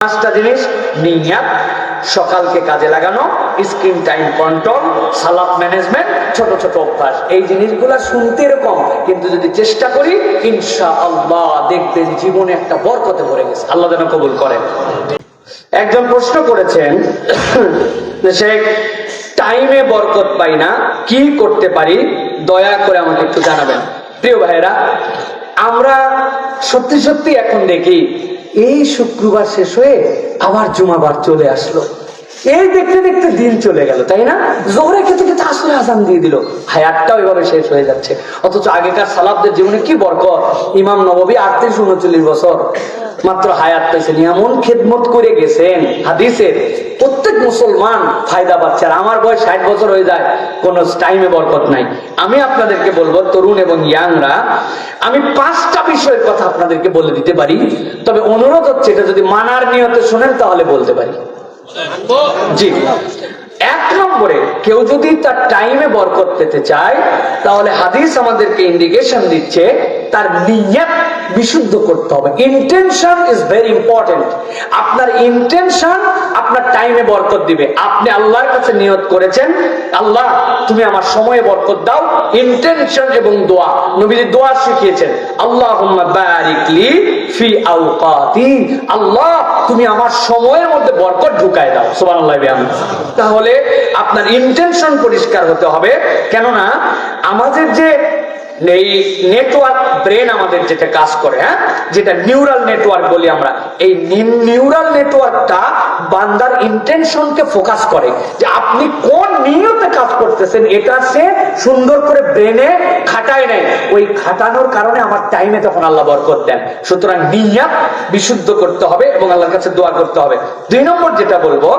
পাঁচটা জিনিস: নিয়াত, সকালকে কাজে লাগানো, স্ক্রিন টাইম কন্ট্রোল, সালাত ম্যানেজমেন্ট, ছোট ছোট অভ্যাস। এই জিনিসগুলো শুনতে এরকম, কিন্তু যদি চেষ্টা করি ইনশাআল্লাহ দেখবেন জীবনে একটা বরকতে ভরে গেছে। আল্লাহ যেন কবুল করেন। একজন প্রশ্ন করেছেন যে শেখ, টাইমে বরকত পাই না, কি করতে পারি, দয়া করে আমাকে একটু জানাবেন। প্রিয় ভাইরা, আমরা সত্যি সত্যি এখন দেখি এই শুক্রবার শেষ হয়ে আবার জুমাবার চলে আসলো, এই দেখতে দেখতে দিন চলে গেল, তাই না? জোহরে খেতে খেতে আসলে আজান দিয়ে দিল, হায়াতটাও এভাবে শেষ হয়ে যাচ্ছে। অথচ আগেকার সালাফদের জীবনে কি বরকত! ইমাম নববী 38-39 বছর মাত্র হায়াত পেয়েছেন, এমন খেদমত করে গেছেন, হাদিসের প্রত্যেক মুসলমান ফায়দা পাচ্ছে। আর আমার বয়স 60 বছর হয়ে যায়, কোন টাইমে বরকত নাই। আমি আপনাদেরকে বলবো, তরুণ এবং ইয়াংরা, আমি 5টা বিষয়ের কথা আপনাদেরকে বলে দিতে পারি, তবে অনুরোধ হচ্ছে এটা যদি মানার নিয়তে শোনেন তাহলে বলতে পারি। জি, 1 নম্বরে, কেউ যদি তার টাইমে বরকত পেতে চায় তাহলে হাদিস আমাদেরকে ইন্ডিকেশন দিচ্ছে তার নিয়ত বিশুদ্ধ করতে হবে। Intention is very important. আপনার ইন্টেনশন আপনার টাইমে বরকত দিবে। আপনি আল্লাহর কাছে নিয়ত করেছেন, আল্লাহ তুমি আমার সময়ে বরকত দাও। ইন্টেনশন এবং দোয়া, নবীজি দোয়া শিখিয়েছেন, আল্লাহুম্মা বারিক লি ফি আওকাতি, আল্লাহ তুমি আমার সময়ের মধ্যে বরকত ঢুকায় দাও। সুবহানাল্লাহ। তাহলে আপনার ইন্টেনশন পরিষ্কার হতে হবে। কেননা আমাদের যে এই নেটওয়ার্ক, ব্রেন আমাদের যেটা কাজ করে, যেটা নিউরাল নেটওয়ার্ক বলি আমরা, এই নিউরাল নেটওয়ার্কটা বান্দার ইন্টেনশনকে ফোকাস করে, যে আপনি কোন নিয়তে কাজ করতেছেন এটা সে সুন্দর করে ব্রেনে খাটায় নেয়। ওই খাটানোর কারণে আমার টাইমে তখন আল্লাহ বরকত দেন। সুতরাং নিয়ত বিশুদ্ধ করতে হবে এবং আল্লাহর কাছে দোয়া করতে হবে। 2 নম্বর যেটা বলবো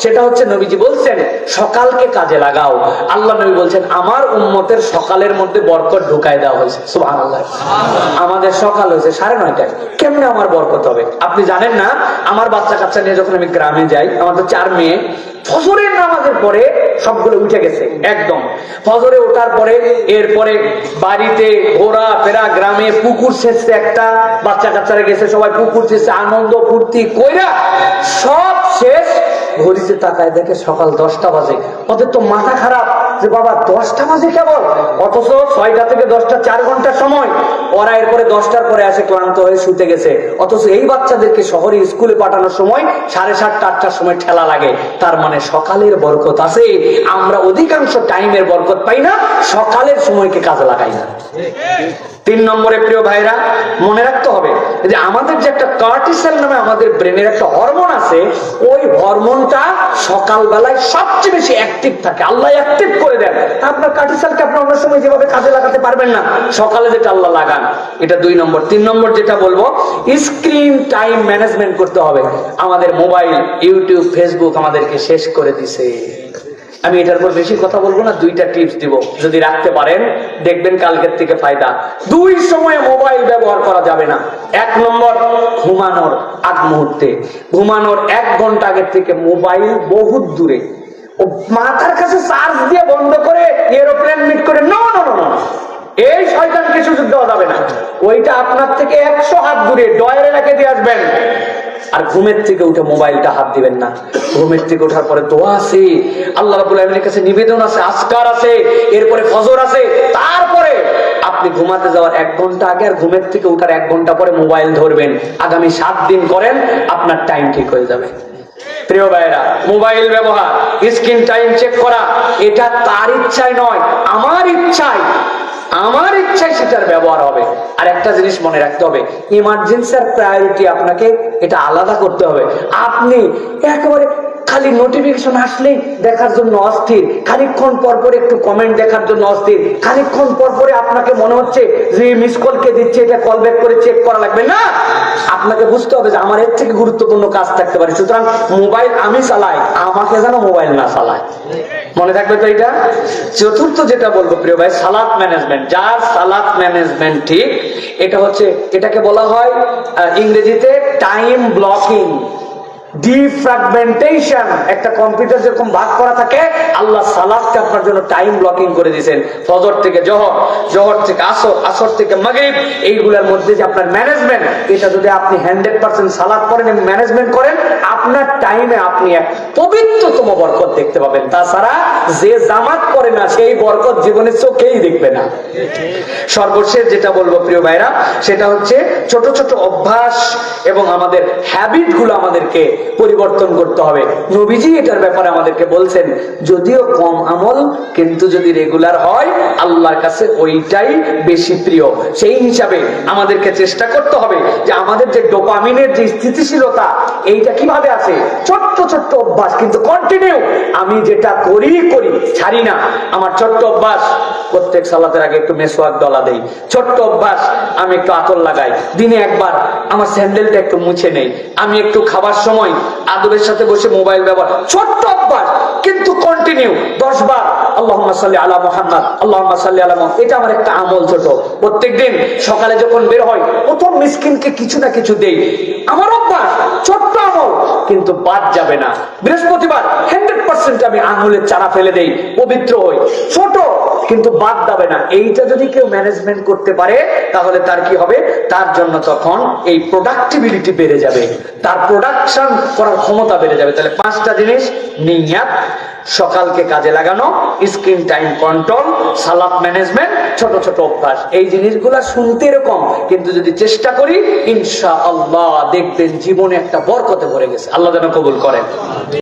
সেটা হচ্ছে, নবীজি বলছেন সকালকে কাজে লাগাও। আল্লাহ নবী বলছেন আমার উম্মতের সকালের মধ্যে বরকত ঢুকায় দেওয়া হয়েছে। সুবহানাল্লাহ। আমাদের সকাল হয়েছে 9:30টায়, কেমনে আমার বরকত হবে? আপনি জানেন না, আমার বাচ্চা কাচ্চা নিয়ে যখন আমি গ্রামে যাই, আমাদের 4 মেয়ে, ফজরের নামাজের পরে সবগুলো উঠে গেছে একদম। ফজরে ওঠার পরে এরপরে বাড়িতে ঘোরা ফেরা, গ্রামে পুকুর ছেঁচতে, একটা বাচ্চা কাচ্চারা গেছে, সবাই পুকুর ছেঁচতে আনন্দ ফুর্তি কইরা সব শেষ। ঘড়িতে তাকায় দেখে সকাল 10টা বাজে। ওদের তো মাথা খারাপ যে বাবা 10টা বাজে কেবল, অথচ 6টা থেকে 10টা 4 ঘন্টার সময়। ওরা এরপরে 10টার পরে আসে ক্লান্ত হয়ে শুতে গেছে। অথচ এই বাচ্চাদেরকে শহরে স্কুলে পাঠানোর সময় 7:30 8টার সময় ঠেলা লাগে। তার মানে সকালের বরকত আছে। আমরা অধিকাংশ টাইমের বরকত পাই না, সকালের সময়কে কাজে লাগাই না। 3 নম্বরে প্রিয় ভাইরা, মনে রাখতে হবে যে আমাদের যে একটা কর্টিসল নামে আমাদের ব্রেনের একটা হরমোন আছে, ওই হরমোনটা সকালবেলায় সবচেয়ে বেশি অ্যাক্টিভ থাকে। আল্লাহ অ্যাক্টিভ করে দেন। আপনার কর্টিসলকে আপনি অন্য সময় যেভাবে কাজে লাগাতে পারবেন না, সকালে যেটা আল্লাহ লাগান। এটা 2 নম্বর। 3 নম্বর যেটা বলবো, স্ক্রিন টাইম ম্যানেজমেন্ট করতে হবে। আমাদের মোবাইল, ইউটিউব, ফেসবুক আমাদেরকে শেষ করে দিছে। আমি এটার উপর বেশি কথা বলবো না, 2টা টিপস দিব, যদি রাখতে পারেন দেখবেন কালকের থেকে ফায়দা। 2 সময়ে মোবাইল ব্যবহার করা যাবে না। 1 নম্বর, ঘুমানোর আগ মুহূর্তে, ঘুমানোর 1 ঘন্টা আগের থেকে মোবাইল বহুত দূরে, ও মাথার কাছে চার্জ দিয়ে বন্ধ করে এরোপ্লেন মিট করে, না না না না, এই শয়তানকে সুযোগ দেওয়া যাবে না। ওইটা আপনার থেকে 100 হাত দূরে ডয়ারে রেখে দিয়ে আসবেন। আর ঘুমের থেকে উঠে মোবাইলটা হাত দিবেন না। ঘুমের থেকে ওঠার পরে দোয়া আছে, আল্লাহ রাব্বুল আলামিনের কাছে নিবেদন আছে, আজকার আছে, এরপরে ফজর আছে। তারপরে আপনি ঘুমাতে যাওয়ার 1 ঘন্টা আগে আর ঘুমের থেকে উঠার 1 ঘন্টা পরে মোবাইল ধরবেন। আগামী 7 দিন করেন, আপনার টাইম ঠিক হয়ে যাবে। প্রিয় ভাইরা, মোবাইল ব্যবহার, স্ক্রিন টাইম চেক করা, এটা তার ইচ্ছায় নয়, আমার ইচ্ছায়। আমার ইচ্ছায় সেটার ব্যবহার হবে। আর একটা জিনিস মনে রাখতে হবে, ইমার্জেন্সি আর প্রায়োরিটি আপনাকে এটা আলাদা করতে হবে। আপনি একেবারে খালি নোটিফিকেশন আসলেই দেখার জন্য অস্থির, খানিকক্ষণ পর পর একটু কমেন্ট দেখার জন্য অস্থির, খানিকক্ষণ পর পরে আপনাকে মনে হচ্ছে যে মিস কল কে দিচ্ছে, এটা কল ব্যাক করে চেক করা লাগবে না। আপনাকে বুঝতে হবে যে আমার এর থেকে গুরুত্বপূর্ণ কাজ থাকতে পারে। সুতরাং মোবাইল আমি চালাই, আমাকে যেন মোবাইল না চালায়। মনে থাকবে তো এটা। 4র্থ যেটা বলবো প্রিয় ভাই, সালাত ম্যানেজমেন্ট। যার সালাত ম্যানেজমেন্ট ঠিক, এটা হচ্ছে, এটাকে বলা হয় ইংরেজিতে টাইম ব্লকিং। ডিফ্র্যাগমেন্টেশন, একটা কম্পিউটার যেরকম ভাগ করা থাকে, আল্লাহ সালাতকে আপনার জন্য টাইম ব্লকিং করে দিয়েছেন। ফজর থেকে জোহর, জোহর থেকে আসর, আসর থেকে মাগরিব, এইগুলোর মধ্যে যে আপনার ম্যানেজমেন্ট, এটা যদি আপনি 100% সালাত করেন এবং ম্যানেজমেন্ট করেন, আপনার টাইমে আপনি এক পবিত্রতম বরকত দেখতে পাবেন। তাছাড়া যে জামাত করে না সেই বরকত জীবনের চোখেই দেখবে না। সর্বশেষ যেটা বলবো প্রিয় ভাইরা, সেটা হচ্ছে ছোট ছোট অভ্যাস এবং আমাদের হ্যাবিট গুলো আমাদেরকে পরিবর্তন করতে হবে। নবীজি এটার ব্যাপারে আমাদেরকে বলছেন, যদিও কম আমল কিন্তু যদি রেগুলার হয় আল্লাহর কাছে ওইটাই বেশি প্রিয়। সেই হিসাবে আমাদেরকে চেষ্টা করতে হবে যে আমাদের যে ডোপামিনের যে স্থিতিশীলতা, এইটা কিভাবে আছে, ছোট্ট ছোট্ট অভ্যাস কিন্তু কন্টিনিউ, আমি যেটা করি ছাড়ি না। আমার ছোট্ট অভ্যাস, প্রত্যেক সালাতের আগে একটু মেসওয়াক ডলা দেই। ছোট্ট অভ্যাস, আমি একটু আতর লাগাই। দিনে একবার আমার স্যান্ডেলটা একটু মুছে নেই। আমি একটু খাবার সময় আদবের সাথে বসে মোবাইল ব্যবহার। ছোট্ট অভ্যাস কিন্তু কন্টিনিউ 10 বার আল্লাহুম্মা সাল্লি আলা মুহাম্মাদ, আল্লাহুম্মা সাল্লি আলা মুহাম্মাদ, এটা আমার একটা আমল। ছোট প্রত্যেকদিন সকালে যখন বের হয় প্রথম মিসকিনকে কিছু না কিছু দেই। আমার অভ্যাস, ছোট্ট আমল কিন্তু বাদ যাবে না। বৃহস্পতিবার 100% আমি আঙুলের চারা ফেলে দেই, পবিত্র হই। ছোট কিন্তু বাদ যাবে না। এইটা যদি কেউ ম্যানেজমেন্ট করতে পারে তাহলে তার কি হবে, তার জন্য তখন এই প্রোডাক্টিভিটি বেড়ে যাবে, তার প্রোডাকশন করার ক্ষমতা বেড়ে যাবে। তাহলে 5টা জিনিস: নিয়াত, সকালকে কাজে লাগানো, স্ক্রিন টাইম কন্ট্রোল, সালাত ম্যানেজমেন্ট, ছোট ছোট অভ্যাস। এই জিনিসগুলা শুনতে এরকম, কিন্তু যদি চেষ্টা করি ইনশাআল্লাহ দেখবেন জীবনে একটা বরকতে ভরে গেছে। আল্লাহ যেন কবুল করেন।